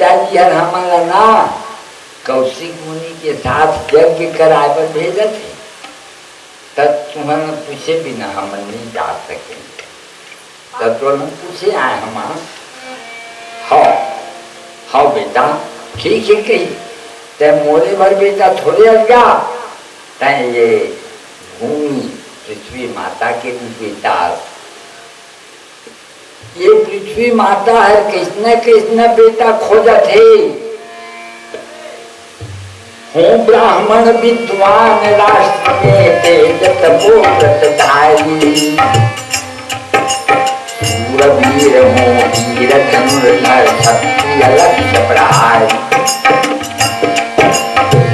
पिताजी हर हमारा ना कौशिक मुनि के साथ यज्ञ कराए पर भेजे थे, तब तुम्हें पूछे बिना हम नहीं जा सके। तब तो हम पूछे आए हम हाँ बेटा ठीक है कही ते मोरे भर बेटा थोड़े अलगा तय ये भूमि पृथ्वी माता के भी बेटा, ये पृथ्वी माता है किसने बेटा खोजत है। हूँ ब्राह्मण विद्वान राष्ट्र में तेज तपोव्रतधारी, सूरवीर हूँ वीर धनुर्धर क्षत्रिय लक्ष्य प्रहारी,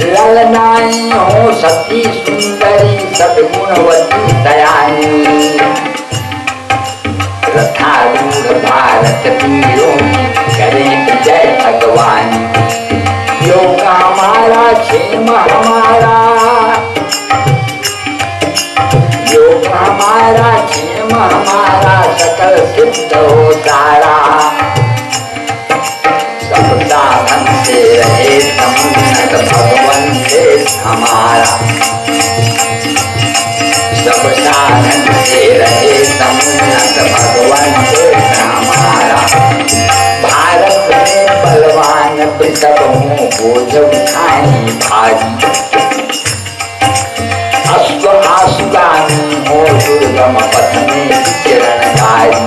ललनाई हूँ सती सुंदरी सद्गुणवती दयानी, रथारूढ़ भारत वीरों की करें जय भगवान। योग हमारा क्षेम हमारा, योग हमारा क्षेम हमारा सकल सिद्ध हो सारा, सब साधन से रहे समुन्नत भगवन से हमारा, सब साधन से रहे समुन्नत भगवन से हमारा। भारत में बलवान वृषभ हूँ बोझ उठाए भारी, अश्व आशुगामी हो दुर्गम पथ में विचरणकारी,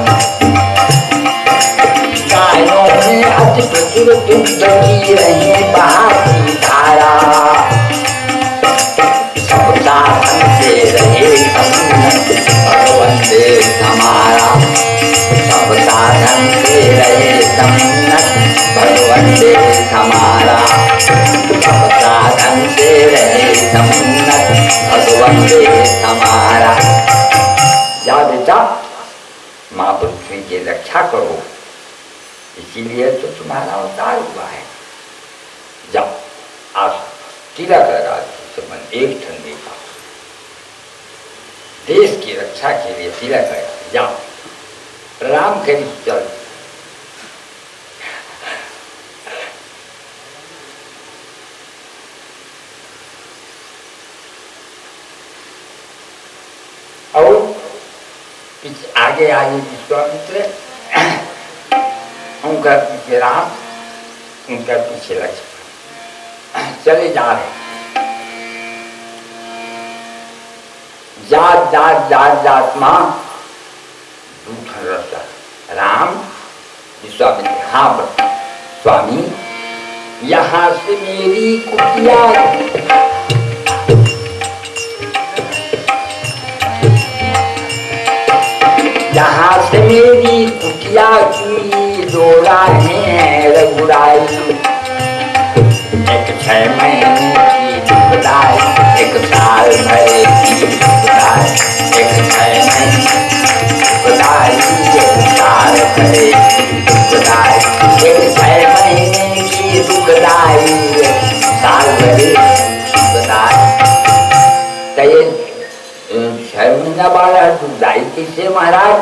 गायों में अति प्रचुर दुग्ध की रही बहाती धारा, सब साधन से रहे समुन्नत भगवन देश हमारा, सब साधन से रहे समुन्नत भगवन देश हमारा, सब साधन से रहे समुन्नत भगवन देश हमारा। जा बेटा माँ पृथ्वी की रक्षा करो, इसीलिए तो तुम्हारा अवतार हुआ है। जाओ आज तिलक लगा एक ठंडे का देश की रक्षा के लिए तिलक लगा, जाओ राम करी चल। और आगे आगे विश्वामित्र, उनका पीछे राम, उनका पीछे लक्ष्मण चले जा रहे। जात जात जात जात माँ दूसरा रास्ता राम विश्वामित्र, हाँ स्वामी यहाँ से मेरी कुटिया, यहाँ से मेरी कुटिया की डोरा है रघुराई, एक 6 महीने की दुखदाई, एक साल भरे की दुखदाई, एक 6 महीने दुखदाई, एक साल भरे की दुखदाई, एक 6 महीने की दुखदाई, एक साल भरे की दुखदाई। तो ये 6 महीना वाला दुखदाई किसे महाराज?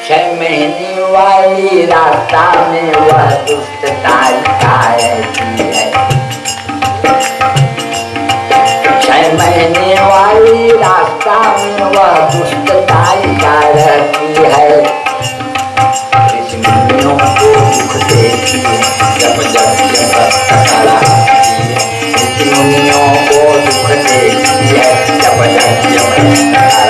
6 महीने वाली रास्ता में वह दुष्टता ऐसी है, 6 महीने वाली रास्ता में वह दुष्टता रहती है। ऋषि मुनियों को दुख देती है जब जब कराती है, ऋषि मुनियों को दुख देती है जब जब कराती है,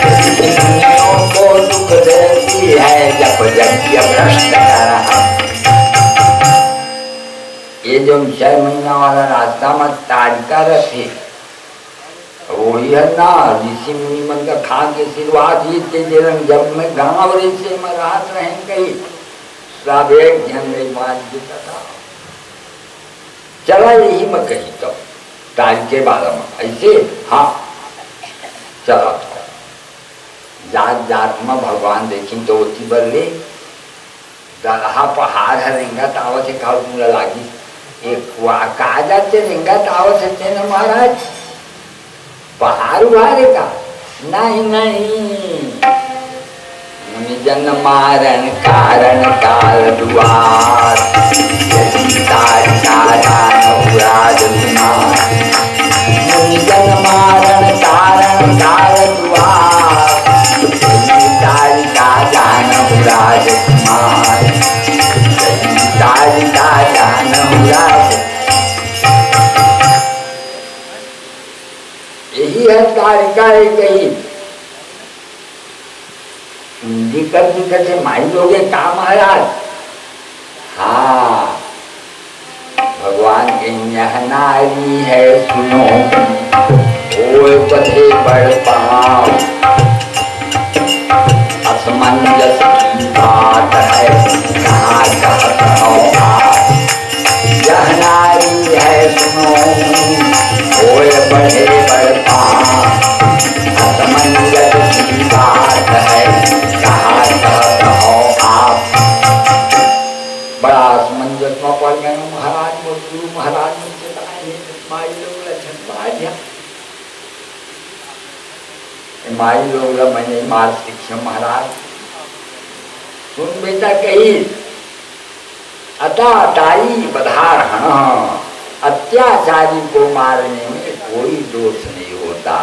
ऋषि मुनियों को दुख देती है जब जब भ्रष्ट करा। ये जो 6 महीना वाला रास्ता में तारिका रखे वही है ना, ऋषि मुनि मन का खा के आशीर्वाद ही जब मैं गाँव से मैं रात रहें गई सब एक ध्यान नहीं मान देता था। चला यही मैं कही तो तारीख के बारे में ऐसे हाँ चला था। जात जात में भगवान देखी तो होती बल्ले दलहा पहाड़ है रेंगा तावत है खाओ तुम लागी एक कहा जाते रेंगा तावत है ना महाराज पहाड़ उभारे का नहीं नहीं जन मारण कारण काल दुआर राजकुमार जन मारण कारण काल दुआर राजकुमार यही है तारिका कही दिक्कत से माई लोगे काम महाराज। हाँ भगवान के यह नारी है सुनो ओए पथे बढ़ पाओ असमंजस की बात है कहाँ कहत हो आप। यह नारी है सुनो ओए बढ़े बढ़ पाओ असमंजस की बात है कहाँ कहत हो आप। बड़ा असमंजस में पड़ गए महाराज गुरु महाराज ने चलाए माई लोग लक्षण माई लोग मैंने मार शिक्षा महाराज सुन बेटा कही अताई बधारहण अत्याचारी को मारने में कोई दोष नहीं होता।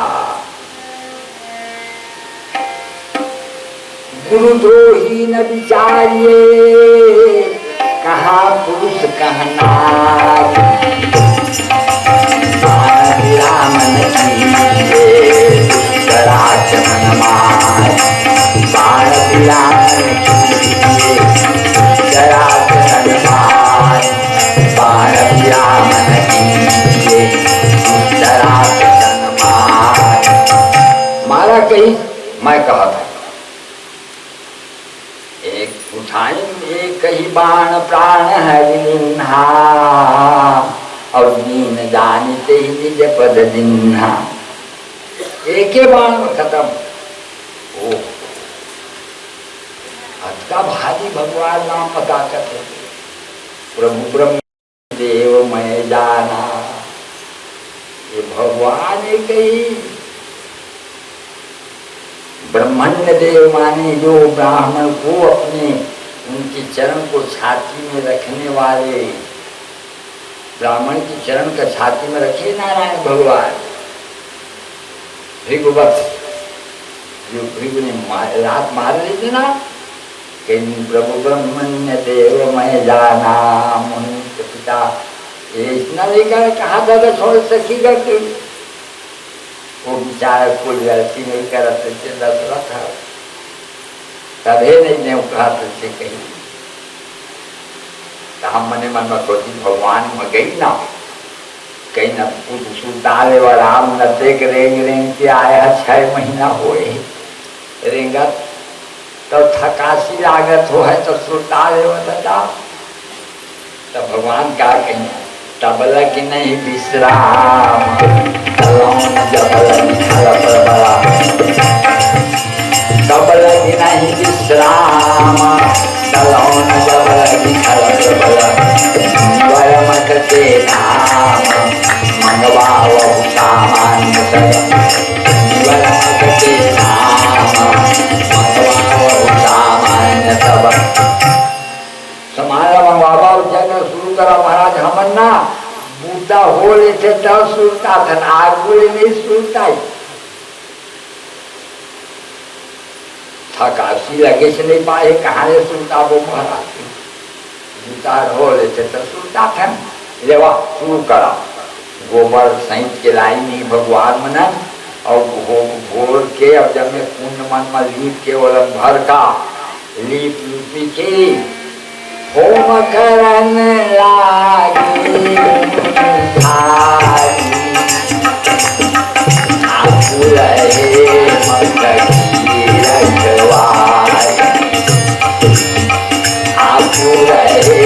गुरुद्रोही न विचारिए कहाँ पुरुष कहना रामन कीजिए दुष्कराचरण मार बाण विरामन कीजिए दुष्कराचरण मार बाण विरामन कीजिए दुष्कराचरण मार। मारा कही मैं कहा था एक उठाई एक ही बाण प्राण है विनिन्हा और दीन जानते ही निज पद दिन्हा। एक ही बाण में खत्म। ओ अतका भारी भगवान नाम पता करते प्रभु ब्रह्म देव मैं जाना ये भगवान एक ही ब्रह्मण्य देव माने जो ब्राह्मण को अपने उनके चरण को छाती में रखने वाले ब्राह्मण के चरण का छाती में रखे नारायण भगवान भृगुवत जो भृगु ने रात मार ली थी ना कि प्रभु ब्रह्मण्य देव मैं जाना मुनि के पिता ये इतना लेकर कहा था तो छोड़ सकेगा कि वो बेचारा कोई गलती नहीं कर दशरथ तभी नहीं कहा तुझसे कही हम मने मन में सोची भगवान में गई ना कहीं न सुल्तान व राम न देख रेंग रेंग के आया 6 महीना होए रेंगत तो थकासी लागत हो है तो सुल्तान बता तब भगवान का कहीं तबला की नहीं विश्राम तबल की नहीं विश्राम तलौन जबल निखल प्रबल वरमत के नाम मंगवाओ सामान्य वरमत के नाम मंगवाओ सामान्य सब समाया मंगवाबा जगह शुरू करा महाराज हमन ना बूटा हो लेते तब सुनता था आग बोले नहीं सुनता ही थकासी लगे से नहीं पाए कहाँ से सुनता वो महाराज बूटा हो लेते तो सुनता था लेवा शुरू करा गोबर सहित के लाई नहीं भगवान मनन और घोर के अब जब मैं पुण्य मन में लीप के ओलम भर का लीप लूपी के होम करन लागी आपू रहे मककी रखवाई आपू रहे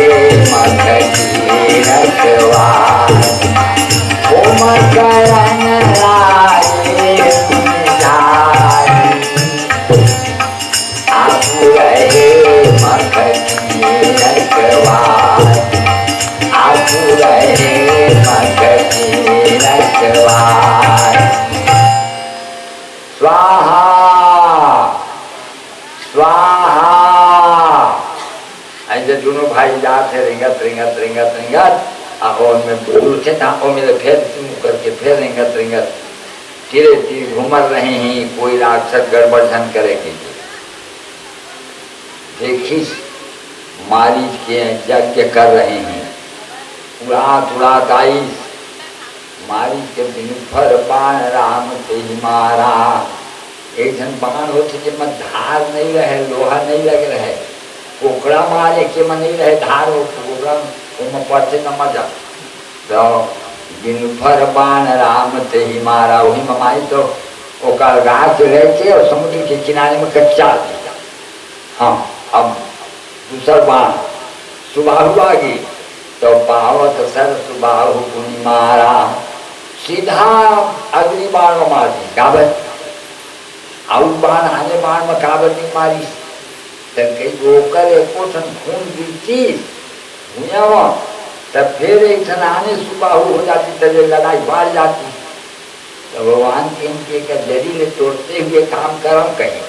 मककी रखवाई होम करन लागी आपू रहे मककी रखवाई आपू रहे मककी रखवाई। स्वाहा स्वाहा दोनों भाई जाते रिंगत रिंगत रिंगत रिंगत और में दूसरे नाकों में फिर करके फिर रिंगत रिंगत धीरे धीरे घूमर रहे हैं। कोई राक्षस गड़बड़ धन करेगी देखी मारीच के यज्ञ कर रहे हैं। उड़ात उड़ात आई मारी के बिनफर बाण राम ते ही मारा। एक जन बाण होते जिसमें धार नहीं रहे, लोहा नहीं लगे रहे, कोकड़ा मारे के में नहीं रहे धार हो कोकड़ा उनमें पड़ते न मजा। तो बिनफर बाण राम ते ही मारा वही में मारी तो ओकर गाछ लेके और समुद्र के किनारे में कच्चा दिया। हाँ अब दूसरा बाण सुबाहु आ गई तो पावत सर सुबाहु पुनि मारा। सीधा अग्नि बाण में मार दी काबत आउट बाण आने बाण में काबत नहीं मारी तो कई रोकर एक खून गिरती हुआ तब फिर एक थन आने सुबाहु हो जाती तब लड़ाई बढ़ जाती। तो भगवान के इनके का जरीले तोड़ते हुए काम करम कहीं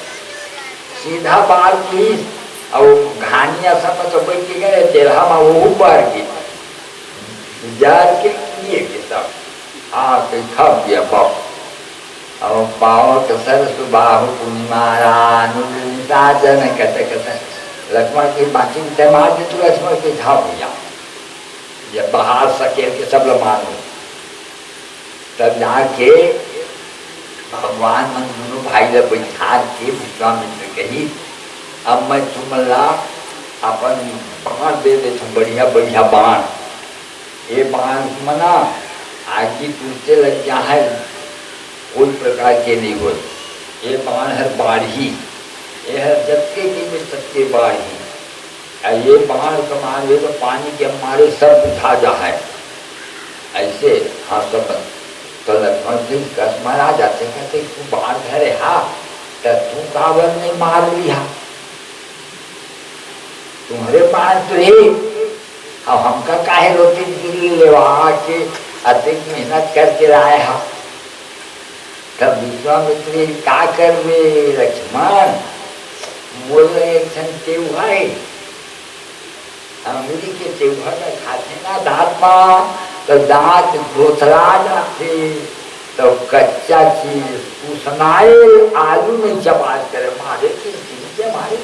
सीधा बाढ़ की और घानिया सब तो बैठ के गए तेरहा में वो ऊपर की जार के किए के सब कहीं खप गया पाओ और पाओ सर सुबाहु पुनि मारा। जन कहते कहते लक्ष्मण की बाकी मार दे तो लक्ष्मण के घाव हो जाओ जब बाहर सकेल के सब लोग मार दो। तब जाके भगवान मन दोनों भाई लोग बैठा के विश्वामित्र कही अब मैं तुमला अपन बाण दे दे तुम बढ़िया बढ़िया बाण ये बाण मना आगे टूटते लग जा है कोई प्रकार के नहीं हो। ये बाण है बाढ़ी ये है जबके की में सबके बाढ़ी ये बाण कमान हुए तो पानी के हमारे सब बुझा जा है ऐसे। हाँ सब तो लक्ष्मण सिंह कसमर आ जाते कहते तू बाण धरे हा तो तू कावर ने मार लिया तुम्हारे बाण तो ही अब हमका काहे रोटी दिल्ली लेवा के अधिक मेहनत करके लाए हा। तब विश्वामित्र का कर वे लक्ष्मण बोले एक क्षण तेवहा है अमरी के तेवहा का खाते ना दांत में तो दांत घोथरा जाते तो कच्चा चीज उसनाए आलू में चबाज करे मारे की चीज मारे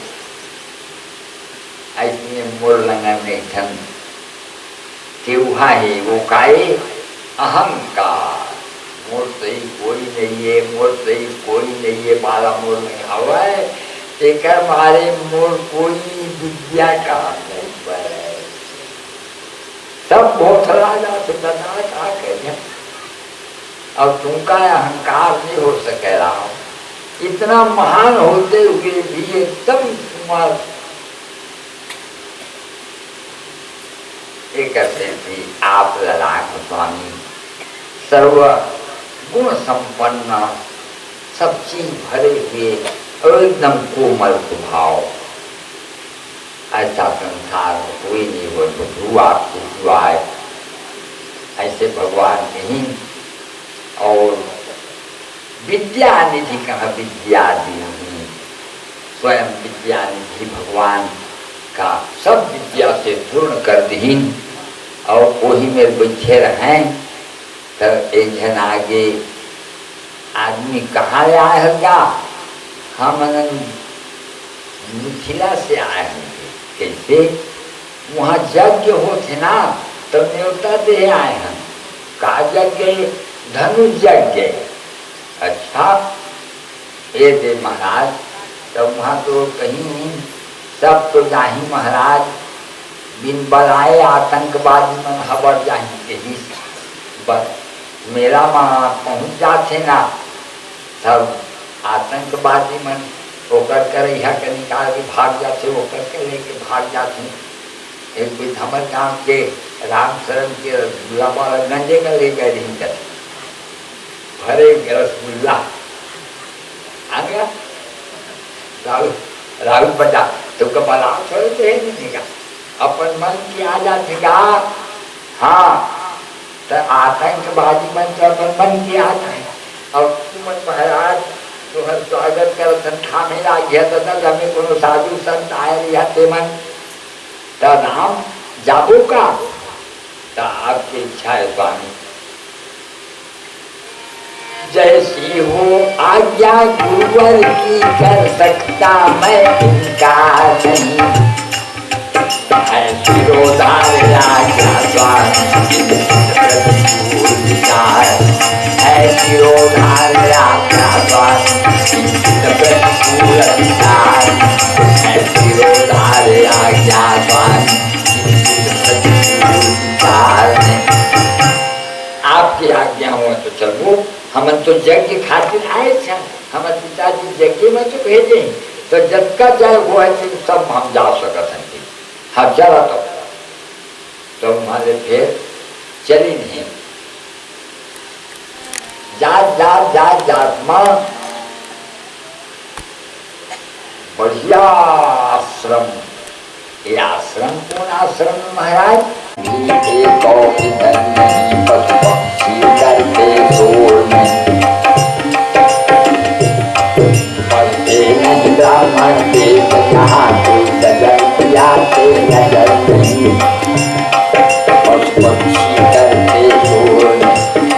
ऐसे मोर लंगा में ठन तेवहा है वो काए अहंकार मोर सही कोई नहीं है मोर सही कोई नहीं है बाला मोर नहीं हवा है एक मारे मोर कोई विद्या का नहीं पाए सब भोथरा जाते बता का कह अब तुमका अहंकार नहीं हो सके रहा इतना महान होते हुए भी एकदम तुम्हारा एक भी आप ललाट स्वामी सर्व गुण संपन्न सब चीज भरे हुए और एकदम कोमल स्वभाव ऐसा संसार में कोई नहीं हो तो आपके सिवाय ऐसे भगवान नहीं। और विद्या निधि कहा विद्या दी स्वयं विद्या निधि भगवान का सब विद्या से पूर्ण कर दी और वही में बैठे रहे। तो एक जन आगे आदमी कहाँ आए होगा हम मिथिला से आए होंगे कैसे वहाँ यज्ञ होते ना तो न्योता दे आए हैं का यज्ञ धनुष यज्ञ। अच्छा ये दे महाराज तो वहाँ तो कहीं सब तो जाही महाराज बिन बलाए आतंकवादी मन हबर जाही कहीं बस मेरा वहाँ पहुँच जाते ना सब आतंकवादी मन ओकर कर यहाँ के निकाल के भाग जाते ओकर के लेके भाग जाते। एक कोई हमर गाँव के राम शरण के गंजे का ले गए नहीं कर भरे रसगुल्ला आ गया राहुल बजा तुमको बला छोड़ते है नहीं का अपन मन की आ जाएगा। हाँ तो आतंकवादी मन तो अपन मन की आता है और तुमन महाराज तुम्हारा स्वागत कर संठा में आ गया तो हमें कोनो साधु संत आए रहते मन तो राम जाबो का, तो आपकी इच्छा है स्वामी, जैसी हो आज्ञा गुरुवर की, कर सकता मैं इनकार नहीं, है शिरोधार आज्ञा स्वामी प्रतिकूल विचार, है शिरोधार आज्ञा स्वामी प्रतिकूल विचार, है शिरोधार आज्ञा स्वामी प्रतिकूल विचार। आपकी आज्ञा हो तो चलो, हम तो यज्ञ खातिर आए थे, हमारे पिताजी यज्ञ में तो भेजे, तो जब का चाहे वो है तो सब हम जा सकते हैं। हाँ चला तो हमारे फिर चली नहीं, जात जात जात जात माँ बढ़िया आश्रम, ये आश्रम कौन आश्रम महाराज, एक और इधर नहीं पशु पक्षी करते शोर नहीं, पढ़ते नहीं ब्राह्मण देश यहाँ कोई सजन किया से नजर नहीं, पशु पक्षी करते शोर नहीं,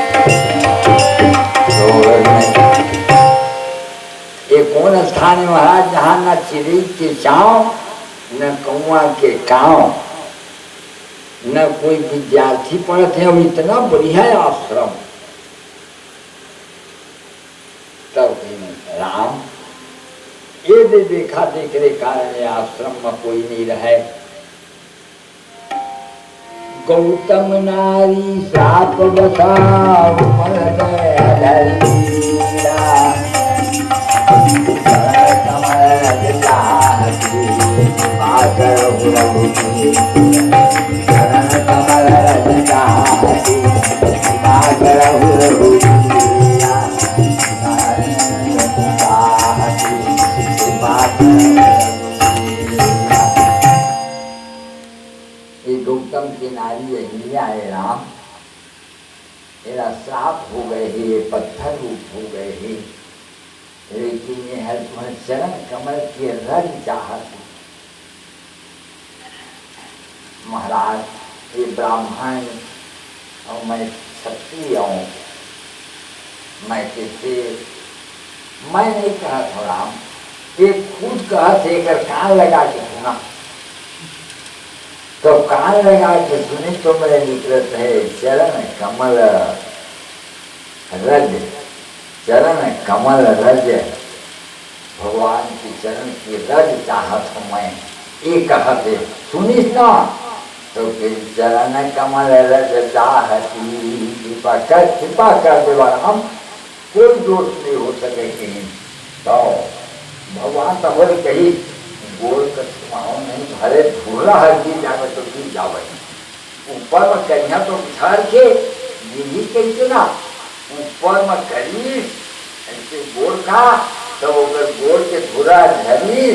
शोर नहीं। ये कौन स्थान है महाराज जहाँ न चिड़ी के चाव, न कौआ के काव, न कोई विद्यार्थी पढ़ते हैं, और इतना बढ़िया आश्रम। तब राम ये देखा, देखने कारण आश्रम में कोई नहीं रहे। गौतम नारी साप बसाओ गौतम की नारी अहिल्या है राम, मेरा श्राप हो गए है, ये पत्थर रूप हो गए है, लेकिन ये है तुम्हारे चरण कमल के रंग चाहत। महाराज ये ब्राह्मण और मैं क्षत्रिय हूँ, मैं किसी मैं नहीं कहा था राम, ये खुद कहा थे अगर कान लगा के सुना, तो कान लगा के सुनी तो मेरे निकलत है चरण कमल रज, चरण कमल रज, भगवान की चरण की रज चाहत हूँ मैं, ये कहते सुनिस ना, तो फिर चरण कमल रज चाहती, कृपा कर देवा हम, कोई दोष नहीं हो सके कहीं। तो भगवान तो बोले कही गोल कर नहीं भरे धूला हर चीज जावे तो गिर जावे, ऊपर में करिया तो बिछाड़ के गिरी कैसे ना, ऊपर में करी ऐसे गोल का, तो अगर गोल के धूरा झरी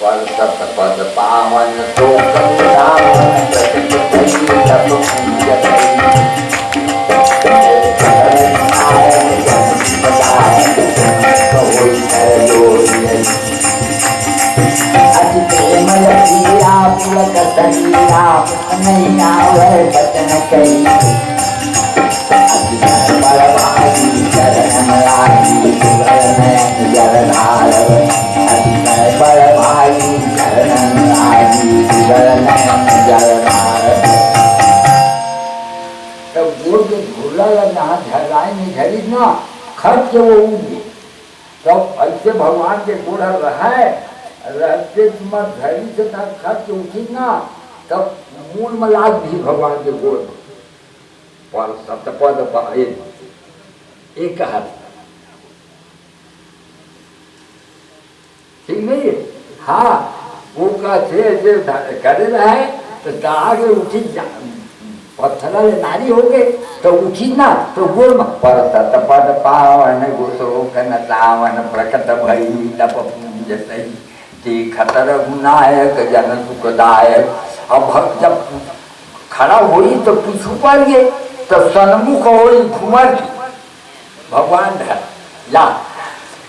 पर सत पद पावन तो ना खर्च वो उगे, तब ऐसे भगवान के गुण रहे रहते धरी से खर्च उठी ना, तब मूल में लाग भी भगवान के गुण पर सतपद एक हाथ ठीक नहीं। हाँ वो कहते करे रहे तो आगे उठी पत्थर नारी हो गए तो उठी ना, तो गोल में पर सतपद पावन गोशोक नतावन प्रकट भई तप पूजतई देखत रघुनायक जन सुखदायक। अब जब खड़ा हुई तो पीछू पड़ गए, तो सन्मुख होई घुमर भगवान या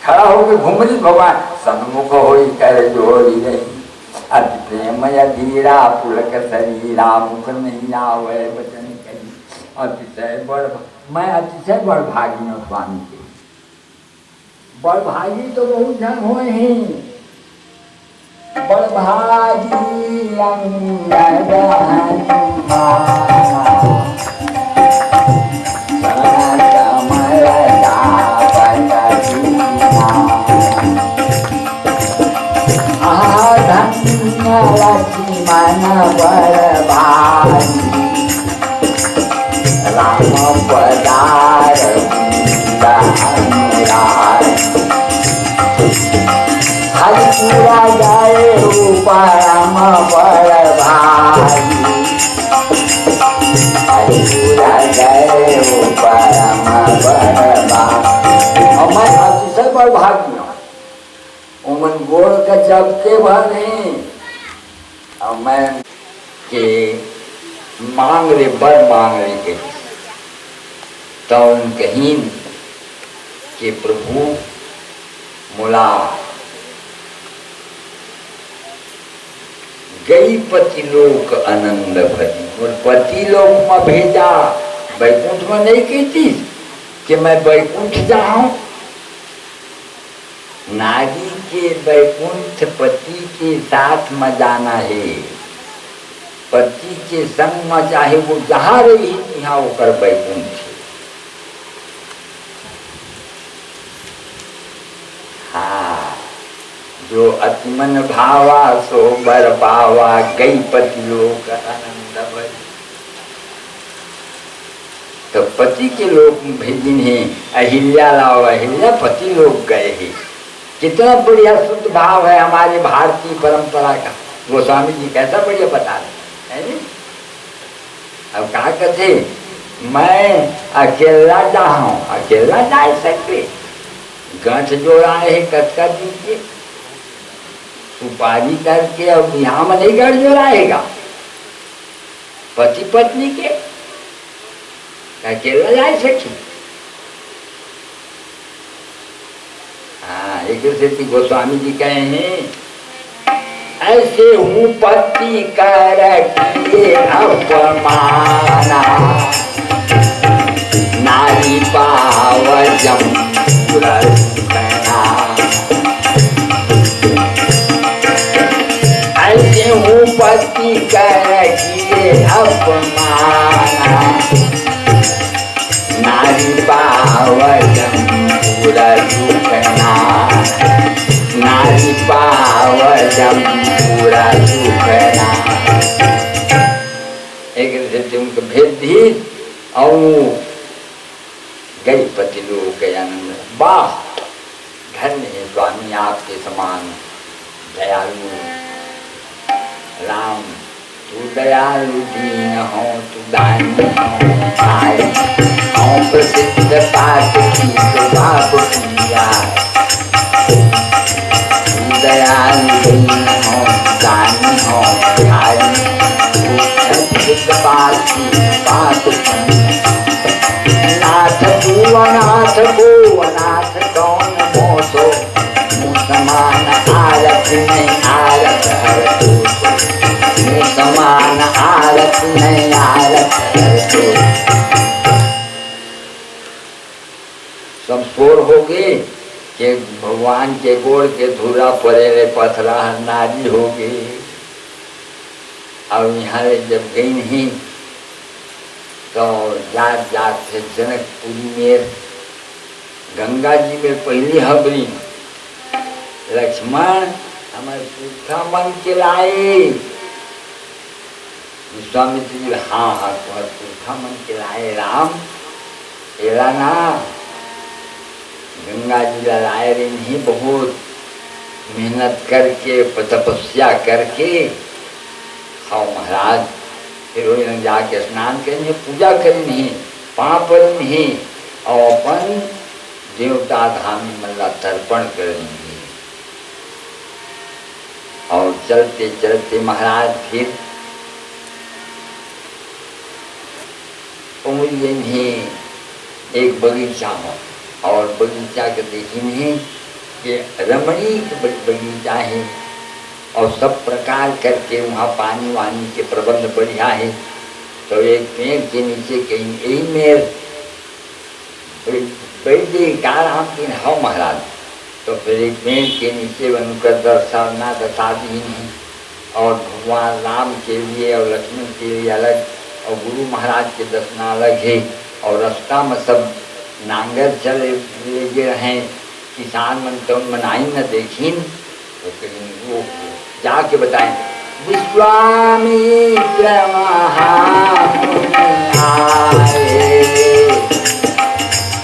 खड़ा होकर घुमरी भगवान सन्मुख होई करे जोड़ी नहीं, अति प्रेम धीरा पुलक शरीरा मुख नहीं आवे वचन कही अतिशय बड़ मैं अतिशय बड़ भागी हूँ स्वामी के। बड़ भागी तो बहुत जन हुए हैं, बड़ भागी मन बड़ भागी राम पदार हरिपुरा गए परम बड़ भागी हरिपुरा गए परम बड़ भागी। और मैं अतिशय बड़ भागी हूँ उमन गोड़ का जब के भरे और मैं के मांग रे बड़ मांग रे के तो कहीं के प्रभु मुला गई पति लोक आनंद भरी और पति लोक में भेजा वैकुंठ में नहीं कहती कि मैं वैकुंठ जाऊं। नारी के वैकुंठ पति के साथ में जाना है, पति के संग में चाहे वो जहाँ रही यहाँ होकर वैकुंठ है। हाँ, जो अतिमन भावा सो बर पावा गई पति लोक आनंद भरी। तो पति के लोक में भेजिन है अहिल्या लाओ अहिल्या पति लोग गए हैं। कितना बढ़िया शुद्ध भाव है हमारे भारतीय परंपरा का। गोस्वामी जी कैसा बढ़िया बता रहे हैं। अब कहा कहते मैं अकेला जाऊं, अकेला जा सकते गांठ जोड़ा है कटका दीजिए सुपारी करके अब यहाँ में नहीं गांठ जोड़ाएगा पति पत्नी के अकेला जा सकी। हाँ, एक से गोस्वामी जी कहे हैं ऐसे हूँ पति कर किए अपमाना नारी पावजम ऐसे हूँ पति कर किए अपमाना नारी पावजम पूरा दुखना नारी पावजम पूरा दुखना। एक से उनको भेद दी और गई पति लोग के आनंद। वाह धन्य है स्वामी आपके समान दयालु राम। तू दयालु दीन हो तू दानी हो प्रसिद्ध पाठ की तो बाप किया। तू दयालु दीन हो दानी हो प्रसिद्ध पाठ की बात नाथ तू अनाथ को अनाथ कौन मोसो मुसमान आरत नहीं आरत हर तो मुसमान आरत नहीं आरत हर तो। सब शोर हो गए कि भगवान के गोड़ के धूरा पड़े रे पथरा नारी हो गई। और यहाँ जब गई नहीं तो जात जात से जनकपुरी में गंगा जी में पहली हबरी लक्ष्मण हमारे सूखा मन के लाए। विश्वामित्र जी हाँ हाँ तुम्हारे सूखा मन के लाए राम एला ना गंगा जी लाए रे नहीं बहुत मेहनत करके तपस्या करके हाँ महाराज। फिर वही जाके स्नान करेंगे पूजा करेंगे पाप करेंगे और अपन देवता धाम मल्ला तर्पण करेंगे। और चलते चलते महाराज फिर पहुँच गए एक बगीचा में। और बगीचा के देखी नहीं कि रमणीक बगीचा है और सब प्रकार करके वहाँ पानी वानी के प्रबंध बढ़िया है। तो एक पेड़ के नीचे कहीं यही मेर बैठे आराम की हो महाराज। तो फिर एक पेड़ के नीचे बनकर दर्शना दशादीन है, और भगवान राम के लिए और लक्ष्मण के लिए अलग, और गुरु महाराज के दर्शना अलग है। और रास्ता में सब नांगर चले लगे रहें, किसान मन तो मनाई न देखीन। तो वो जाके बताएं विश्वामित्र महामुनि आए,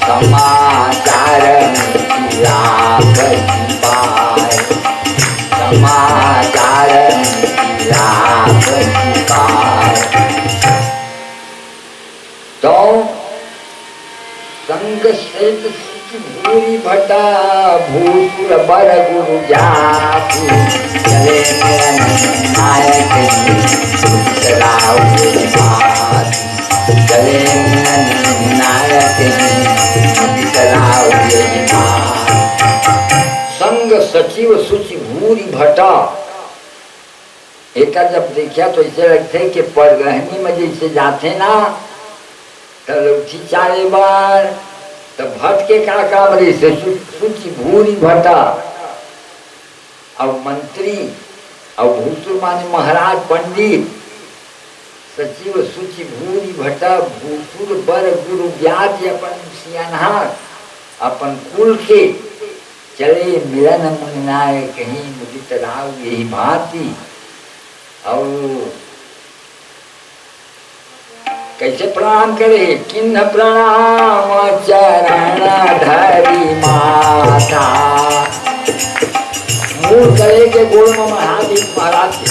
समाचार लाभ पाए, समाचार लाभ पाए। तो संग श्रेष्ठ भूरी भटा भूसुर बर गुरु जाति, चले नायक राव चले नायक राव। संग सचिव सुचि भूरी भटा, एक जब देखा तो ऐसे लगते कि परगहनी में जैसे जाते ना तो लौठी चारे बार, तो भट के का काम रही से सुचि भूरी भटा। और मंत्री और भूसुर माने महाराज पंडित, सचिव सुचि भूरी भटा भूसुर बर गुरु ज्ञात, अपन सियानहार अपन कुल के चले मिलन मुनाए कहीं मुदित राव यही भांति। और कैसे प्रणाम करे, किन्न प्रणाम चरण धरी माता, मूल करे के गोड़ में महादेव महाराज के।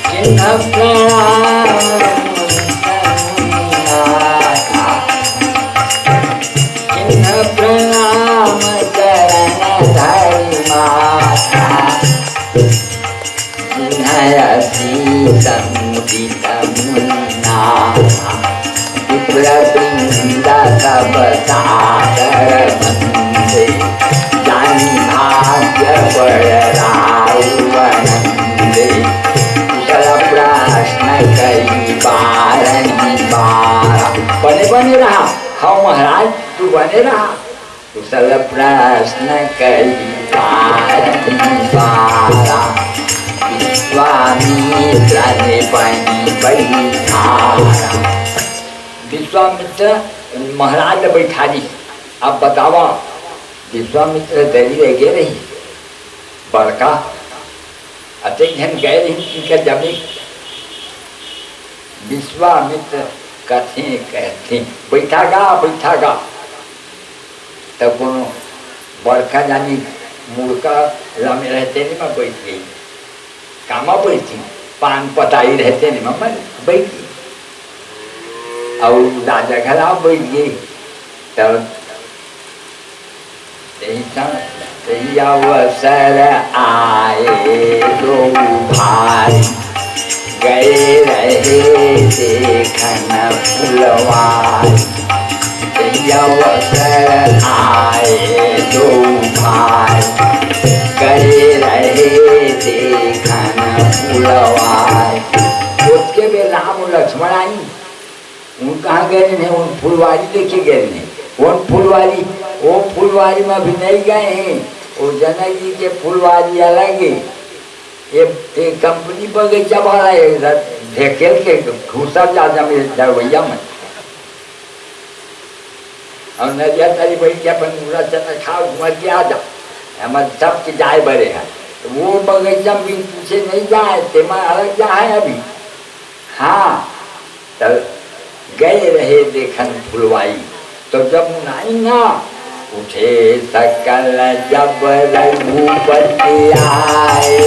किन्न प्रणाम किन्न प्रणाम चरण धरी माता, वृंदा सब सागर बंदे, जानी भाग्य बड़रावनंदे, कुशल प्रश्न कई बारही बारा। बने बने रहा, हाँ महाराज तू बने रहा। कुशल प्रश्न कई बारही बारा, विश्वामित्र ने बनी बैठारा। विश्वामित्र महाराज ने बैठा दी। अब बतावा विश्वामित्र दरी लगे रही बड़का अतिक जन गए रही इनका जमी। विश्वामित्र कहते बैठा गा तब कोनो बड़का जानी मुर्का लमे रहते नहीं मैं बैठ गई, कामा बैठी पान पताई रहते नहीं मैं बैठी। और राजा घरा बैठ गई। तब अवसर आए दो भाई, गए रहे देखन फुलवारी। अवसर आए दो भाई, गए रहे देखन फुलवारी। उसके भी राम और लक्ष्मण आई। उन कहाँ गए हैं, उन फुलवारी देखे गए हैं। वो फुलवारी में भी नहीं गए हैं। वो जनक जी के फुलवारी अलग है। ये कंपनी बगीचा वाला है, ढेकेल के घुसा जा दरवैया में और नदिया तारी बैठ के अपन पूरा चना खाओ घुमा के आ जा, हमारे सबके जाए बड़े हैं। तो वो बगीचा में बिन पूछे नहीं जाए, तेमा अलग जाए अभी। हाँ तब गए रहे देखन फुलवाई। तो जब नाई ना उठे सकल जब रघुपति आए,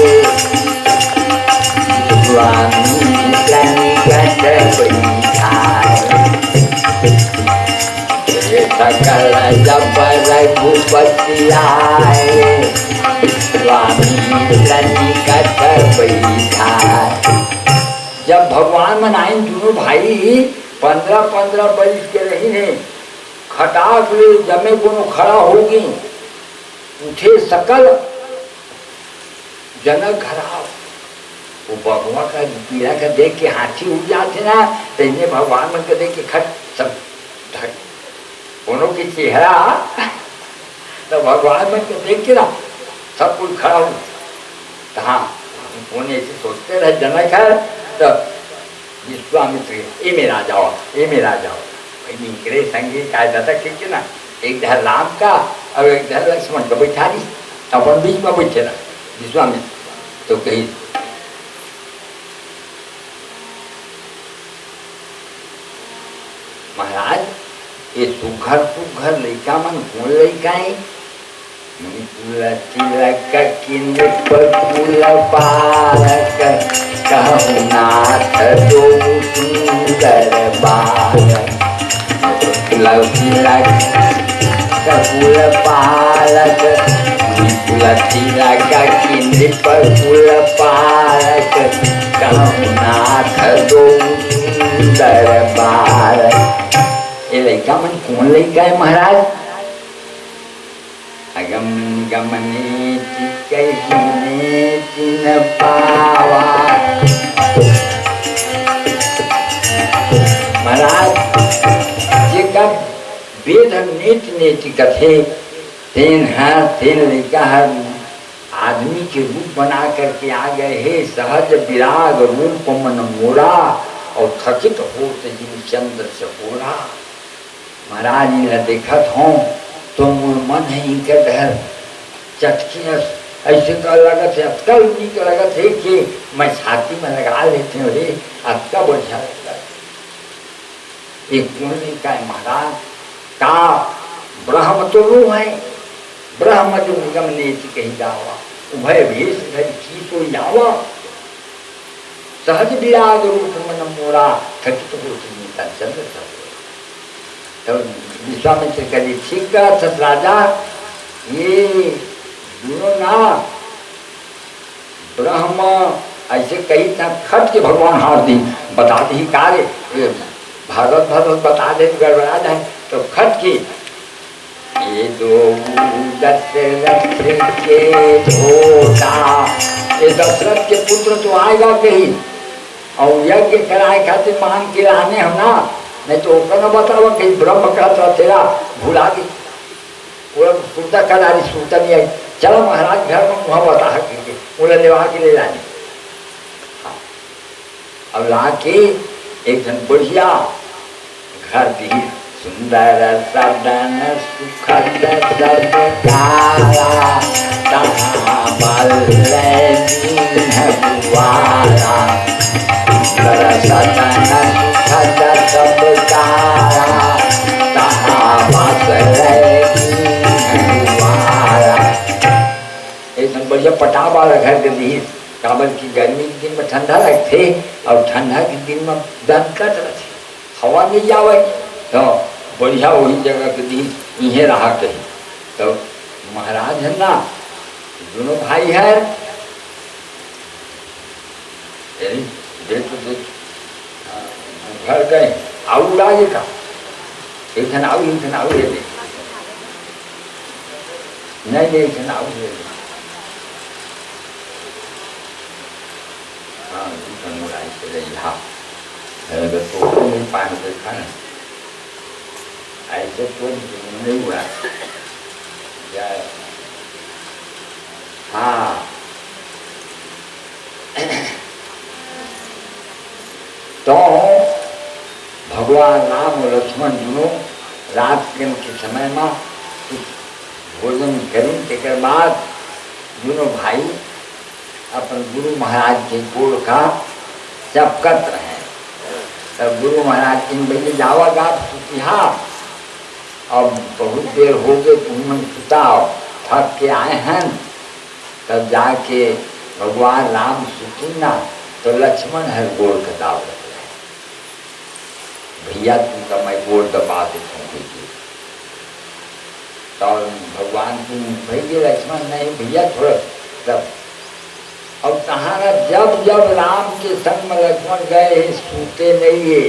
स्वामी निकट बैठाए। सकल जब रघुपति आए, स्वामी निकट बैठाए। जब भगवान मनाइन दोनों भाई 15-15 बरिस के रही ने, खटाक ले जमे कोनो खड़ा होगी। उठे सकल जनक घर आओ, वो भगवान का पीड़ा का देख के हाथी उड़ जाते ना, तो इन्हें भगवान मन को देख के खट सब दोनों की चेहरा तो भगवान मन को देख के ना सब कुछ खड़ा हो। हाँ उन्हें ऐसे सोचते रहे जनक है, तो विश्वामित्र ये मेरा जाओ, ये मेरा जाओ, निकले संगी का जाता ठीक है ना, एक धर राम का और एक धर लक्ष्मण को बैठा दी, अपन बीच में बैठे ना विश्वामित्र। तो कही महाराज ये सुघर सुघर लड़का मन कौन लड़का है, तिलक किन्ने फूल पारक कहूँ नाथ जो सुंदर बालक, तिलक फूल पालक तिलक किन्ने फूल पारक कहूँ नाथ जो सुंदर बालक। ये लड़का मन कौन लड़का है महाराज? अगम गमने कहने न पावा। महाराज ये कब वेद नेति नेति कथे तेन है तेन लिखा है, आदमी के रूप बना करके आ गए हे, सहज विराग रूप मन मोरा और थकित हो जिन चंद्र से होरा। महाराज इन्हें देखत हूँ तो मन है इनके डर चटकी ऐसे तो लगत है, अतकल उनकी लगत है कि मैं छाती में लगा लेते हूँ, अतका बढ़िया लगता है। एक कुंडली का महाराज का ब्रह्म तो रू है, ब्रह्म जो निगम नेति कही जावा, उभय भेष धरि की तो जावा, सहज विराग रूप मन मोरा थकित हो चंद्र सब। तो विश्वामित्र कही ठीक है सत राजा, ये दोनों ना ब्रह्म ऐसे कही था, खट के भगवान हार दी बता दी कार्य भागवत भागवत बता दे गड़बड़ा जाए, तो खट की ये दो दशरथ के धोता, ये दशरथ के पुत्र तो आएगा कहीं और यज्ञ कराए खातिर मान के रहने हम ना, नहीं तो न बताओ कि ब्रह्म कहता तेरा भूला की पूरा सुनता कदारी सुनता नहीं आई, चलो महाराज घर में वहाँ बता के बोला लेवा के ले जाने। हाँ अब ला के एक दिन बढ़िया घर दी, सुंदर सदन सुखद सत्कारा तहाँ बल्ले दीन बुआरा, सुंदर सदन सुखद सबकारा तहाँ बल्ले दीन बुआरा। एकदम बढ़िया पटा वाला घर के दी, काबल की गर्मी के दिन में ठंडा लगते और ठंडा के दिन में दंकट रहते, हवा नहीं जावे, तो बढ़िया वही जगह के दी इन्हें रहा कहीं। तो महाराज है ना दोनों भाई है, घर गए आऊ लागे का एक धन आऊ एक धन आऊ ले दे नहीं दे एक धन आऊ ले दे। हाँ धन मुराई से ले हाँ अगर तो नहीं पान से खाना ऐसे तो नहीं हुआ जाए। हाँ तो भगवान राम और लक्ष्मण दोनों रात के समय में कुछ भोजन करें के बाद दोनों भाई अपन गुरु महाराज के गोड़ का चपकत रहे। तब गुरु महाराज इन बजे जावागा सुतिहा, अब बहुत देर हो गए तुम सुताओ थक के आए हैं। तब जाके भगवान राम सुतीना तो लक्ष्मण है गोड़ का दाव रख रहे, भैया तुमका मैं गोड़ दबा देता हूँ। तो भगवान तुम भैया लक्ष्मण नहीं भैया थोड़ा तब अब कहाना जब जब राम के संग में लक्ष्मण गए सूते नहीं है,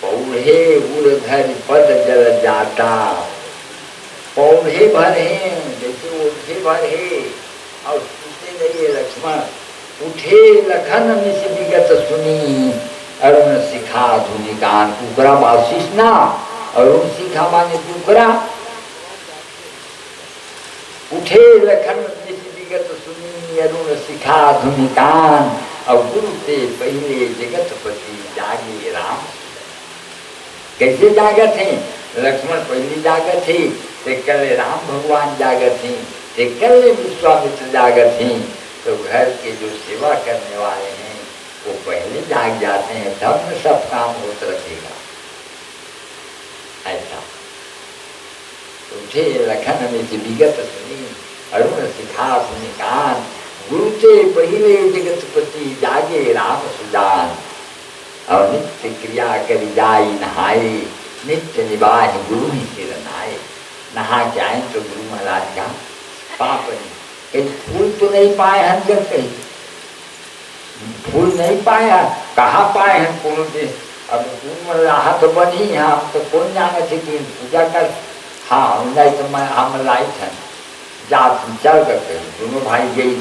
पौधे उड़धर पद जल जाता, पौधे भरे जैसे उठे भर हे और सुनते नहीं है लक्ष्मण। उठे लखन मिस विगत सुनी अरुण शिखा धुनि कान। कुकरा बाशिष ना, अरुण शिखा माने कुकरा। उठे लखन मिस विगत सुनी अरुण शिखा धुनि कान। और गुरु से पहले जगतपति जागे राम। कैसे जागत हैं? लक्ष्मण पहले जागत थे, ते कल राम भगवान जागत हैं, ते कल विश्वामित्र जागत हैं। तो घर के जो सेवा करने वाले हैं वो पहले जाग जाते हैं, तब में सब काम होता रहेगा। ऐसा उठे लखन में से विगत सुनी अरुण शिखा सुनि कान। गुरु से पहले जगतपति जागे राम सुजान। और नित्य क्रिया करी जाई नहाए, नित्य निवाह गुरु ही सिर नहाए। नहा के आए तो गुरु महाराज का पाप नहीं। कहीं फूल तो नहीं पाए हैं, जब कहीं फूल नहीं पाया, कहाँ पाए हैं फूल के? अब राह तो बनी है, हम तो कौन जाने थे कि पूजा कर। हाँ नहीं तो मैं हम लाई थे जात चल करके दोनों भाई गई।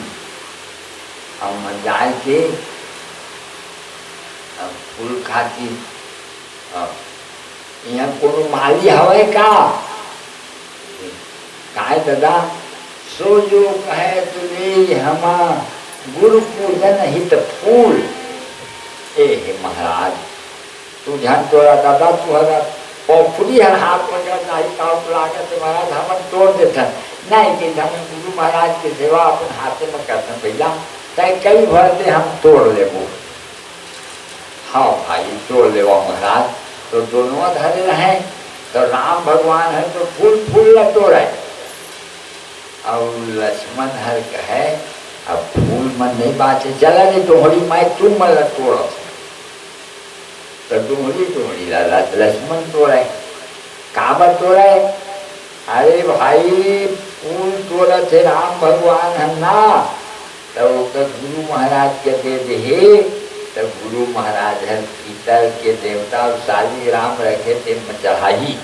हम जाए के फूल खाती। यहाँ कोनो माली हवे का? काहे दादा? सो जो कहे तुले हमा गुरु पूजन हित फूल। ए हे महाराज तू ध्यान तोड़ा दादा, तू हरा पौफुरी हर हाथ में करना ही काउ लागत महाराज हम तोड़ देते नहीं कि हम गुरु महाराज की सेवा अपन हाथ में करते भैया। तय कई भरते हम तोड़ ले वो। हाँ भाई तोड़ ले वो महाराज। तो दोनों धरे रहे तो राम भगवान है तो फूल फूल न तोड़े। और लक्ष्मण हर कहे अब फूल मन नहीं बाचे, चला नहीं डोहरी मैं तुम मन तोड़। तो डोहरी लक्ष्मण तोड़े। काबर तोड़े? अरे भाई फूल तोड़ा थे राम भगवान है ना, तो गुरु महाराज के दे दे। तो गुरु महाराज है पीतल के देवता और शाली राम रखे थे चढ़ाई।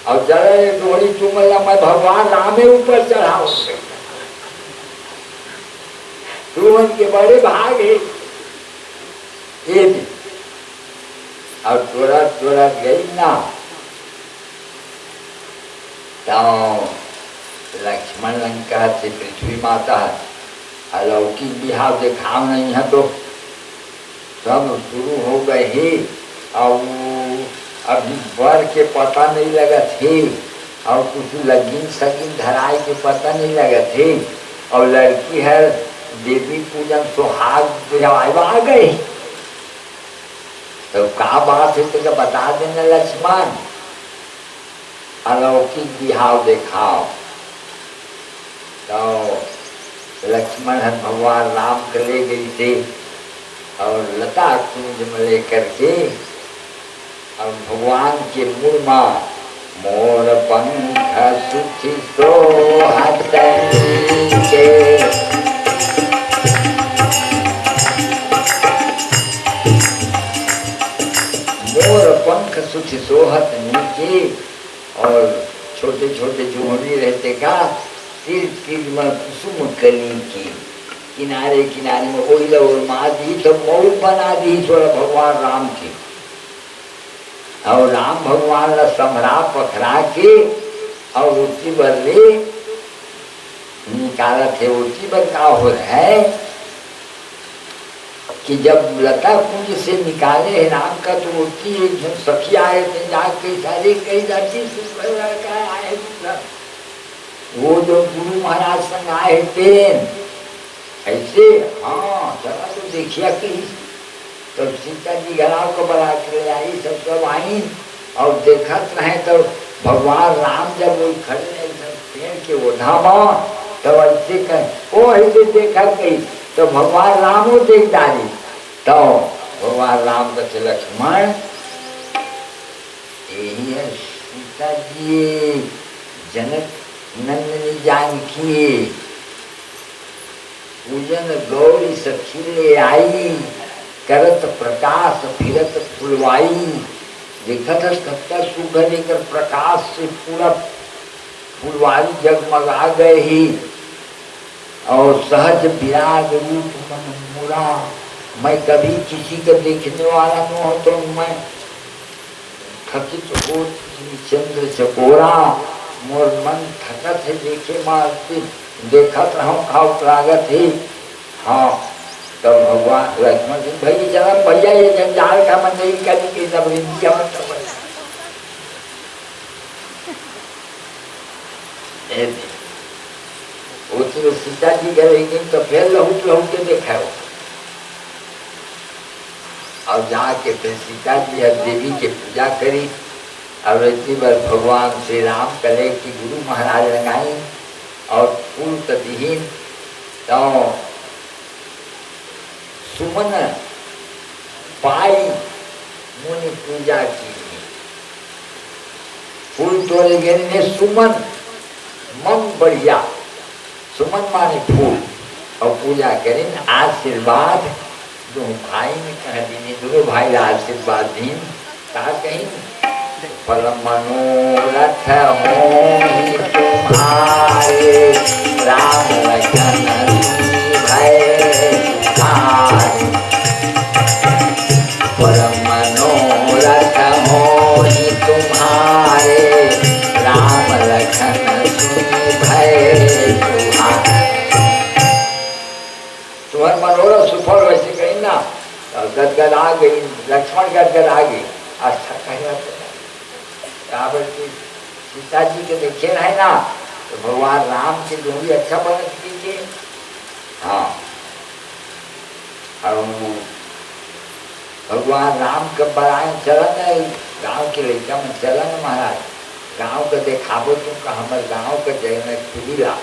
और जरा डोरी चुमला मैं भगवान राम के ऊपर चढ़ाऊ। तुम के बड़े भाग है ये भी। और तोड़ा तोड़ा गई ना तो लक्ष्मण लंका से पृथ्वी माता अलौकिक बिहाव दिखाव नहीं है तो सब शुरू हो गए ही। और अभी वर के पता नहीं लगा थे और कुछ लगिन सगिन धराए के पता नहीं लगा थे। और लड़की है देवी पूजन सुहाग आ गई। तो क्या बात है तो बता देना लक्ष्मण। अलौकिक बिहाव दिखाओ। तो लक्ष्मण भगवान राम के ले गई थी और लता कुंज में लेकर के और भगवान के मुँह में मोर पंख सुखी सोहत के। मोर पंख सुखी सोहत नीचे। और छोटे छोटे झुमरी रहते का तिल तिल में कुसुम कली की किनारे किनारे में ओइला और माँ दी तो मऊ बना दी थोड़ा भगवान राम की। और राम भगवान ला समरा पखरा के और उसी बदले निकाला थे। उसी बद का हो रहा है कि जब लता कुंज से निकाले राम का तो उसी एक सखी आए थे जाके सारे कई जाती आए। वो जो गुरु महाराज संग आए थे ऐसे। हाँ चला तो देखिया कि तो सीता जी घराव को बड़ा कर आई सब आई और देखत रहे। तो भगवान राम जब वो खड़े पेड़ के ओढ़ा तो ऐसे कहे ओ ऐसे देखा गई तो भगवान राम वो देख डाली। तो भगवान राम का लक्ष्मण यही है सीता जी जनक नंदनी जानकी पूजन गौरी सखी ले आई करत प्रकाश फिरत फुलवाई। देखत कत्ता सुघर लेकर प्रकाश से पूरा फुलवारी जगमगा गए ही। और सहज विराग रूप मन मुरा। मैं कभी किसी को देखने वाला न हो तो मैं थकित हो चंद्र चकोरा। मोर मन थकत है देखे मारती देखत रहूं खाओ लागत ही। हाँ तब भगवान लक्ष्मण सिंह भाई चला भैया ये जंजाल का मन नहीं करी कि सब इंडिया मतलब उसमें सीता जी करेगी तो फिर लहू लहू के देखा हो। और जाके फिर सीता जी हर देवी की पूजा करी। और इतनी बार भगवान श्री राम कले की गुरु महाराज लगाई और फूल तदहीन तो सुमन पाई मुनि पूजा की। फूल तोड़े गए सुमन मन बढ़िया। सुमन माने फूल और पूजा करें आशीर्वाद दो भाई ने कह दी दोनों भाई आशीर्वाद दीन कहा कहीं परम मनोरथ हो तुम्हारे राम लखन भय परम मनोरथ हो तुम्हारे राम लखन भय तुम्हारे मनोरथ सुफल वैसे कहीं ना गदगद आ गई। लक्ष्मण गदगद आ गई। अच्छा कहेगा सीता जी के देखे रहे ना तो भगवान राम के जो भी अच्छा बन कीजिए। हाँ और भगवान राम के बड़ाए चलन है गाँव के लड़का में चलन महाराज। गाँव के देखाबो तुमका हमारे गाँव के जय में खुलीला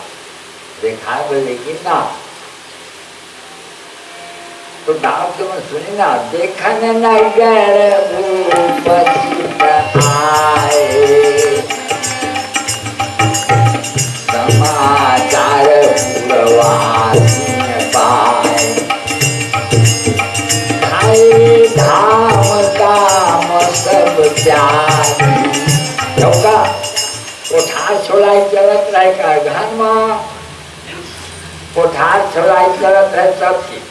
देखा लेकिन ना तो गाँव के में सुनी ना देखन नगर भूपति आए समाचार पुरवासी पाए खाई धाम काम सब त्यागी। चौका कोठार छोड़ाई चलत रहे का घर में कोठार छोड़ाई चलत रहे सब चीज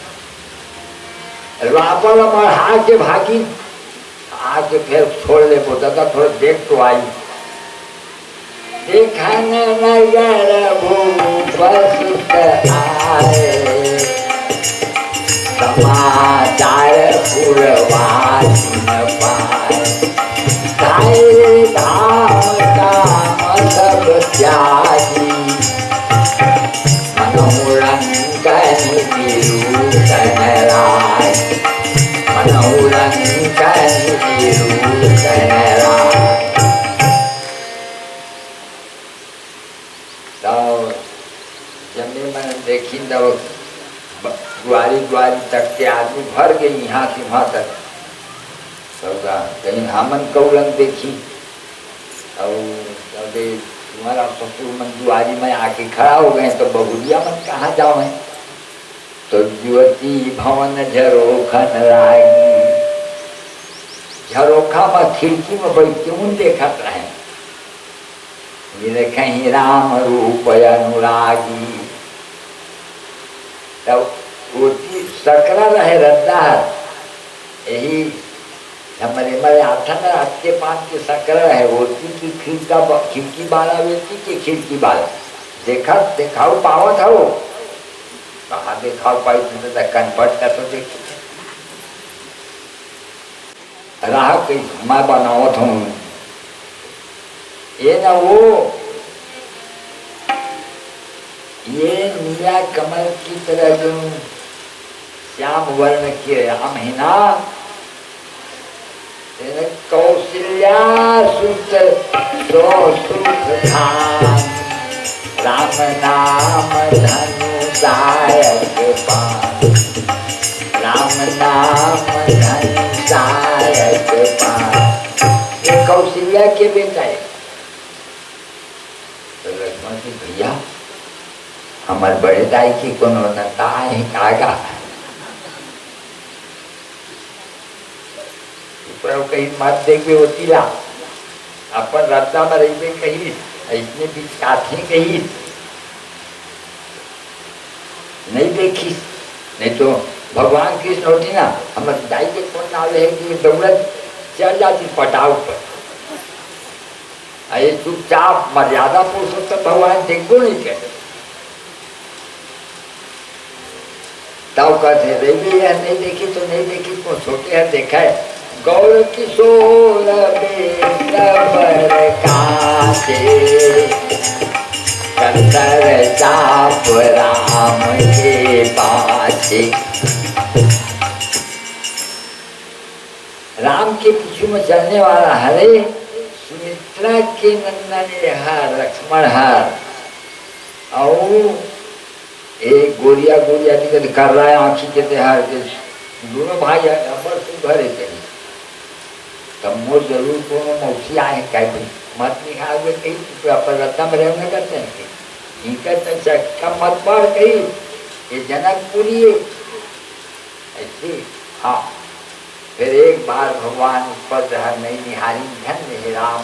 रावण मढ़ा के भागी आके फिर छोड़ ले को दादा थोड़ा देख तो आई। देखन नगर भूपति आए समाचार पुरवासी पाए खाए धाम काम सब त्यागी मनोरंजन निरूतन राय मनोरंजन निरूतन राय। तो जब मैंने देखी तब द्वारी द्वारी तक के आदमी भर गई यहाँ से वहाँ तक। तब कहीं हमन कौरंग देखी और तुम्हारा ससुर मन दुआरी में आके खड़ा हो गए तो बहुरिया मन कहाँ जाओ है तो ज्योति भवन झरोखन लागी। झरोखा में खिड़की में बैठ क्यों देखत रहे ये कहीं राम रूप अनुरागी। तब सकरा रहे रद्दा यही हमारे हमारे आठन आपके पास के सकरा है होती की खिड़की वाला व्यक्ति की खिड़की वाला देखा देखाओ पावत हो कहाँ देखाओ पाई कन्वर्ट कर तो देख राह कई मैं बनावत हूँ ये ना वो ये नीला कमल की तरह जो श्याम वर्ण के राम है ना कौशल्या सुत सो सुख धाम राम नाम धनुषायक पान राम नाम धनुषायक पान। ये कौशल्या के बेटा है। तो लक्ष्मण जी भैया हमारे बड़े दाई की कोनो नता है कागा कहीं मत देखे होती ला अपन रास्ता में रही कहीं इसने बीच काठी कही नहीं देखी, नहीं तो भगवान कृष्ण होती ना, हम दाई के कौन नावे है कि दौड़त चल जाती पटाव पर। ये चुपचाप मर्यादा पुरुषोत्तम भगवान देखो नहीं कहते। तब कहते देवी यह नहीं देखी तो नहीं देखी, तो छोटे है देखा है। गौर किशोर कांचे कंतर चाप राम के पाछे। राम के पीछे में चलने वाला हरे सुमित्रा के नंदन हर लक्ष्मण हर। और एक गोरिया गोरिया दिक्कत कर रहा है आँखी के त्योहार के दोनों भाई नंबर से भरे थे। तब मोर जरूर को मौसी आए कहीं मत निकाल के कहीं रत्न में रहने करते हैं कम मत पढ़ कही ये जनकपुरी ऐसे। हाँ फिर एक बार भगवान ऊपर नहीं निहारी धन्य है राम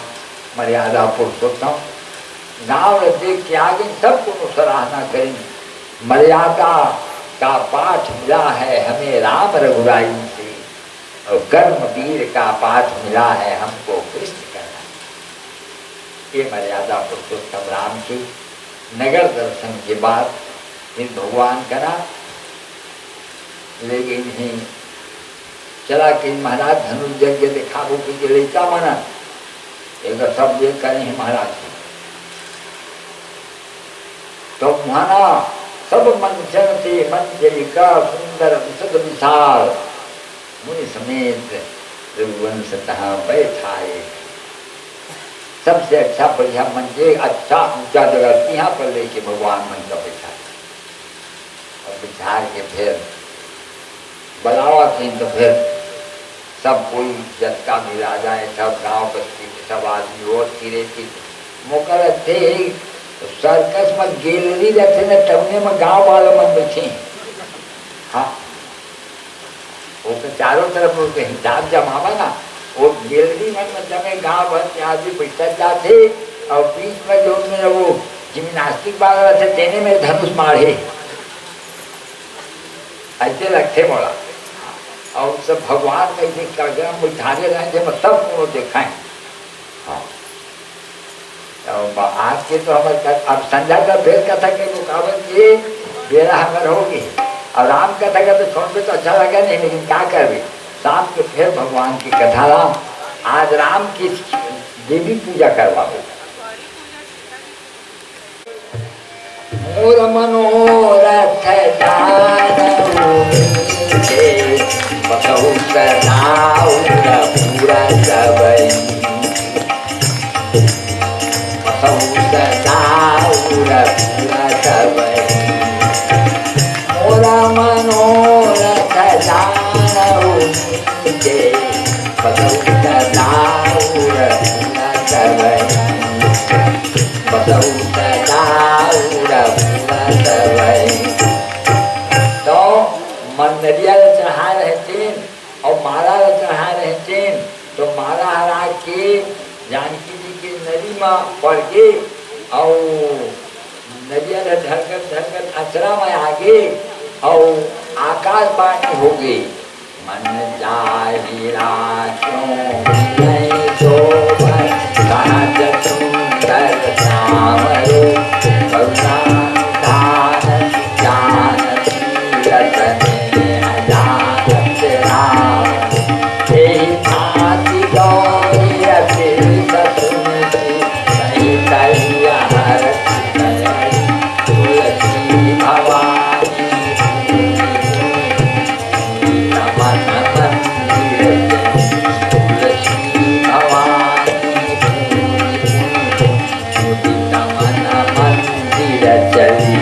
मर्यादा पुरुषोत्तम। गाँव देख के आगे सबको सराहना करें। मर्यादा का पाठ मिला है हमें राम रघुराई से, और कर्म वीर का पाठ मिला है हमको कृष्ण करना। ये मर्यादा पुरुषोत्तम राम की नगर दर्शन के बाद फिर भगवान करा। लेकिन ही चला कि महाराज धनुष यज्ञ दिखाबो के लेता मना एक सब ये करें महाराज। तो माना सब मंचन से मंजरी का सुंदर विशद विशाल मुनि समेत रघुवंश तहाँ बैठाए। सबसे अच्छा बढ़िया मंजे अच्छा ऊंचा जगह यहाँ पर लेके भगवान मन का बैठा और बिठा के फिर बुलावा थी। तो फिर सब कोई जत का भी राजा है, सब गांव बस्ती सब आदमी और तीरे थी मोकर थे। तो सर्कस में गैलरी रहते न तबने में गांव वाले मन बैठे। हाँ वो तो चारों तरफ उसके हिसाब जमावा ना, वो गैलरी में जमे गांव भर के आदमी बैठा जाते और बीच में जो में वो जिम्नास्टिक वाला रहते तेने में धनुष मारे ऐसे लगते बोला। और सब भगवान में ऐसे कार्यक्रम बैठाने रहेंगे मैं सब को दिखाएं। हाँ तो आज के तो हमारे अब संध्या का फिर कथा के मुकाबले ये बेरा हमारे होगी। और राम कथा का तो छोड़ पे तो अच्छा लगा नहीं, लेकिन क्या कर शाम के फिर भगवान की कथा राम। आज राम की देवी पूजा करवाओ। मोर मनोरथ पूरा सबई पूरा सबई। मोरा मनोरथ जानऊ के बसौता दाऊर पूरा सबई बसौता दाऊर पूरा सबई। तो मंदरिया चढ़ा रहे थे और माला चढ़ा रहे थे। तो माला हरा के जानकी जी की नदी में पड़ के और नदिया धरकर धरकर अचरा में आगे और आकाशवाणी हो गई। मन जाहिरा क्यों नहीं शोभन काज सुंदर श्यामरो करुणा दान ज्ञान रतन जानत राम। यही भांति गौरी अति सतुमति नहीं कहिया हर तुलसी भवानी नमन मंदिर तुलसी भवानी नमन मंदिर चली।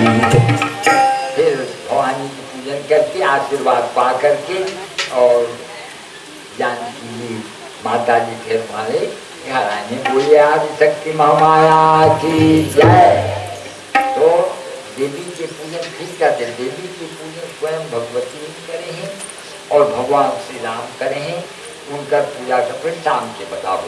फिर भवानी की पूजन करके आशीर्वाद पा करके और जानकी जी माता जी फिर हमारे घर आने बोले आदि शक्ति महामाया की जय। तो देवी के पूजन ठीक करते, देवी के पूजन स्वयं भगवती करे हैं और भगवान श्री राम करे हैं। उनका पूजा का फिर शाम के बताओ।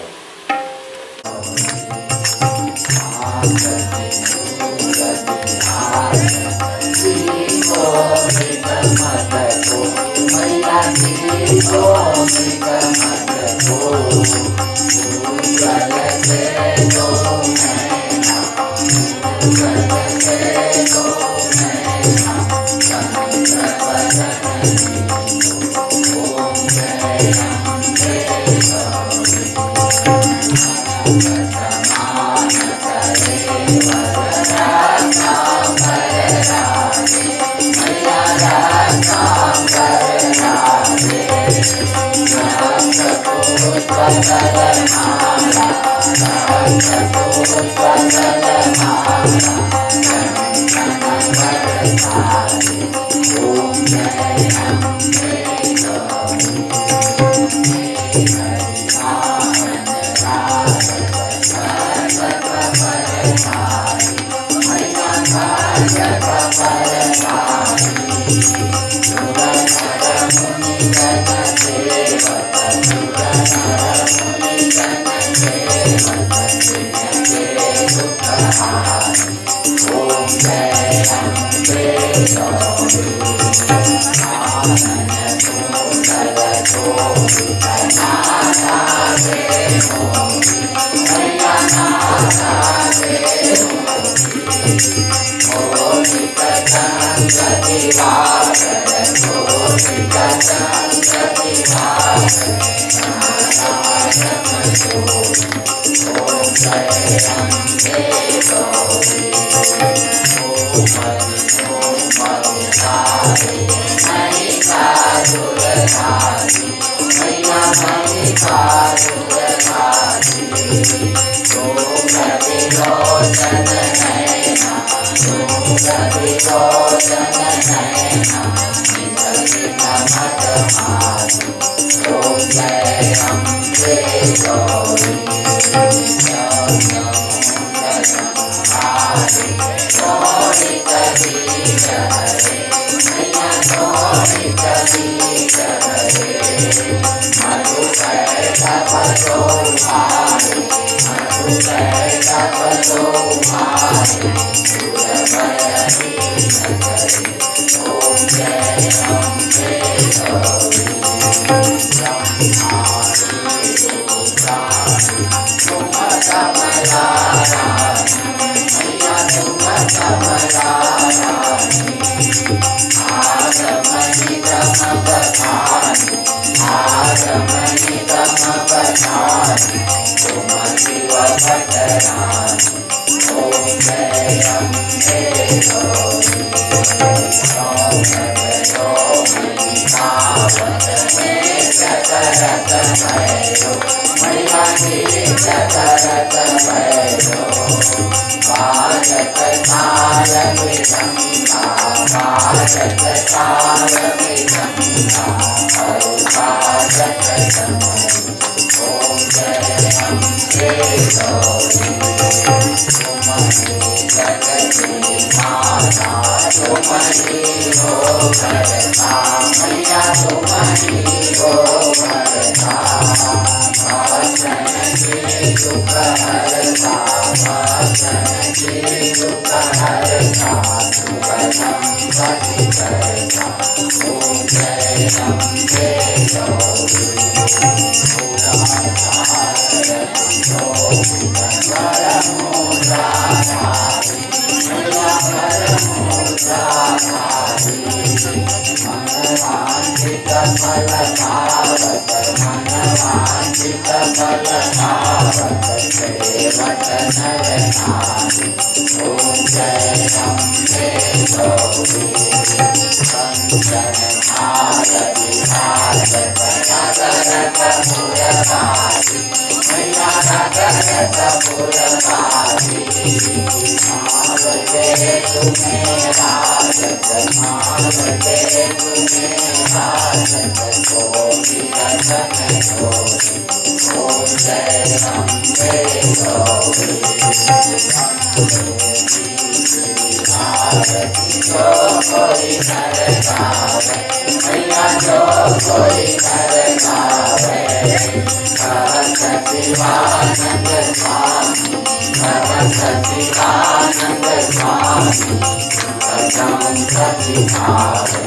भजं प्रतिभावे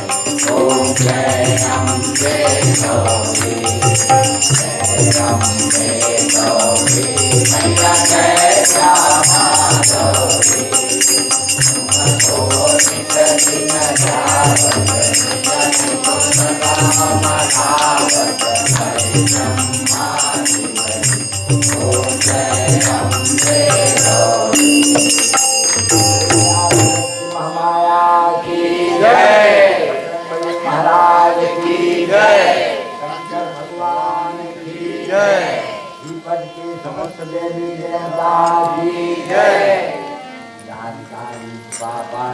ॐ जय अम्बे गौरी जय अम्बे गौरी मैया जय श्यामा गौरी महाराज की जय, शंकर भगवान की जय, विपद के समस्त देवी देवता की जय। जानकारी बाबा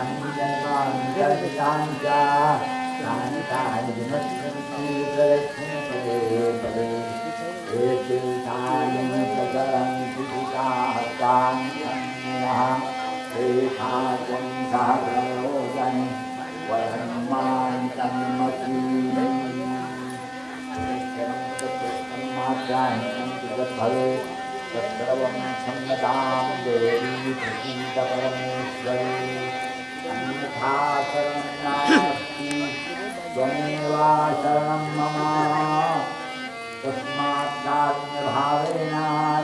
भवे तत्सर्वं क्षम्यतां देवी प्रसीद परमेश्वरी अन्यथा शरणं नास्ति त्वमेव शरणं मम तस्मात् कारुण्यभावेन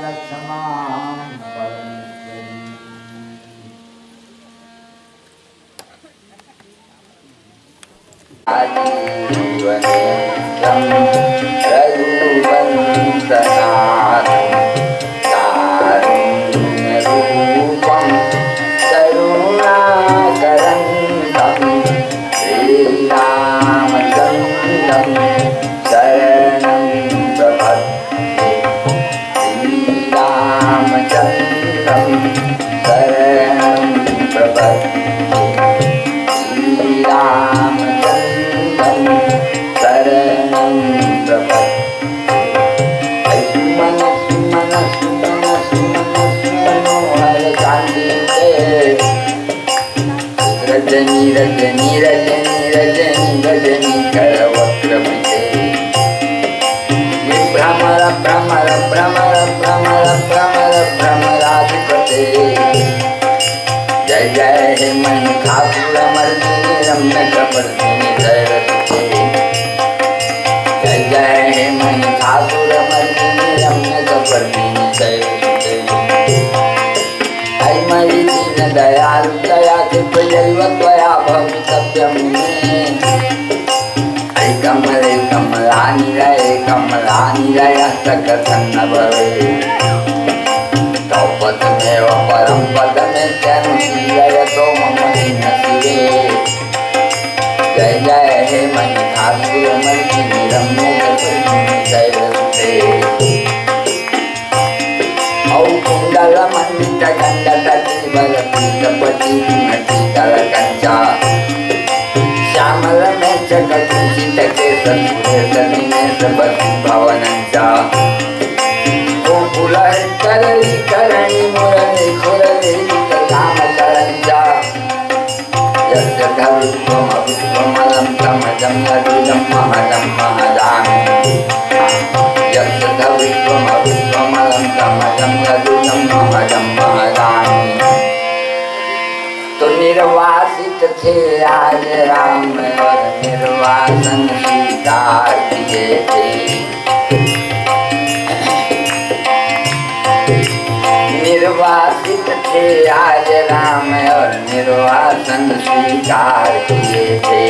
रक्ष मां परमेश्वरी। रजनी रजनी रजनी रजनी रजनी कर वक्रवृते भ्रमर भ्रमर भ्रमर भ्रमर भ्रमर भ्रमराधिपते जय जय हे महिषासुरमर्दिनी रम्य कपर्दिनी जयरते जय जय हे महिषासुरमर्दिनी रम्य कपर्दिनी जयरते ऐ मयि दीन दयालु दया कृपयैव त्वया भवितव्यं मे ऐ कमले कमलानिलयः सकथं न भवेत् तौ पदमेव परं पदमेत्यनुशीलयतो मम दीनशिरे जय जय हे महिषासुरमर्दिनि रम्यकपर्दिनि जयरते औ कुण्डलमण्डितगण्डतटीबलपीतपटीनटीतलकञ्चा श्यामलमेचककुञ्चितकेशकुलेशदिनेशभवनं च गोकुलहरिकरणी मुरलीखुरलीकलामकरं च यस्य धवित्वमवित्वमलं तमजं यदुजं महजं महजामि यस्य धवित्वमवित्वमलं तमजं यदुजं महजं महजामि। तो निर्वासित थे आज राम और निर्वासन स्वीकार किए थे निर्वासित थे आज राम और निर्वासन स्वीकार किए थे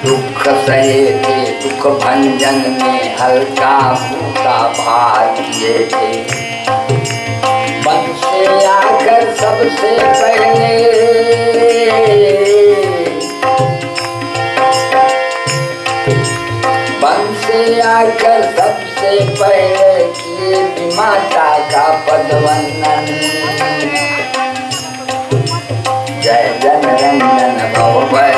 दुख सहे थे दुख भंजन में हल्का फूका भार किए थे वन से आकर सबसे पहले वन से आकर सबसे पहले किए माता का पदवंदन जय जनरंजन भव भय